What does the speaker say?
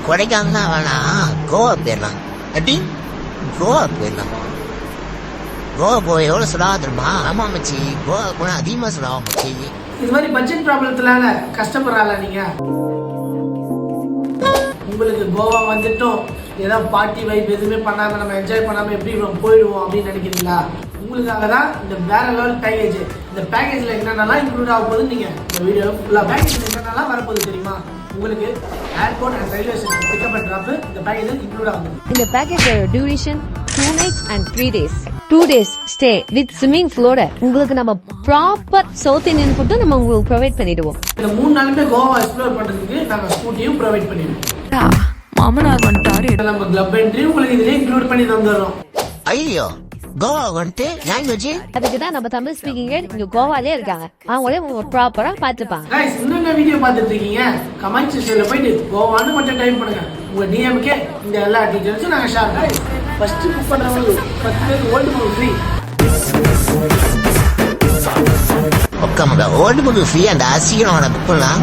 கொடைக்கானல் தான் வேணாம், கோவா போயிடலாம். எப்படி கோவா போயிடலாம். கோவா போய் எவ்வளோ செலவா தெரியுமா? ஆமா மச்சி, கோவா போனால் அதிகமாக செலவாகும் மச்சி. இது மாதிரி பட்ஜெட் ப்ராப்ளத்தினால கஷ்டப்படுறாளா நீங்க? உங்களுக்கு கோவா வந்துட்டோம், ஏதாவது பார்ட்டி வைப் எதுவுமே பண்ணாம நம்ம என்ஜாய் பண்ணாம எப்படி போயிடுவோம் அப்படின்னு நினைக்கிறீங்களா? உங்களுக்காக தான் இந்த வேற லெவல் பேக்கேஜ். இந்த பேக்கேஜ்ல என்னென்னலாம் இன்க்ளூட் ஆக போகுது நீங்க இந்த வீடியோ ஃபுல்லா பேக்கேஜ் என்னென்னலாம் வரப்போகுது தெரியுமா? உங்களுக்கு airport and railway station pickup and drop இந்த பேக்கேஜ் இன்க்ளூட் ஆகுது. இந்த பேக்கேஜோட duration 2 nights and 3 days. 2 days stay with swimming floor. உங்களுக்கு நம்ம ப்ராப்பர் சவுத் இந்தியன் ஃபுட் நம்ம உங்களுக்கு ப்ரொவைட் பண்ணிடுவோம். இந்த 3 நாளுமே கோவா எக்ஸ்ப்ளோர் பண்றதுக்கு நாங்க ஸ்கூட்டியும் ப்ரொவைட் பண்ணிடுவோம். மாமனார் வந்துட்டாரு. நம்ம கிளப் என்ட்ரி உங்களுக்கு இதுலயே இன்க்ளூட் பண்ணி தந்துடுறோம். ஐயோ, கோவா வந்துட்டு லாங்குவேஜ் அதுக்கு தான் நம்ம தமிழ் ஸ்பீக்கிங் இங்க கோவாலே இருக்காங்க. அவங்களே ப்ராப்பரா பாத்துப்பாங்க. गाइस, இன்னொரு வீடியோ பார்த்துட்டு இருக்கீங்க, கமெண்ட் செக்ஷன்ல போயிட்டு கோவான்னு மட்டும் டைப் பண்ணுங்க. உங்க டிஎம்கே இந்த எல்லா டீடைல்ஸும் நாங்க ஷேர் பண்ணுவோம். ஃபர்ஸ்ட் புக் பண்றவங்க 10 பேர் ஓல்ட் புக் ஃப்ரீ. ஓகே மகா, ஓல்டு புக் ஃப்ரீ. அந்த அசிங்கமான புக் பண்ணலாம்.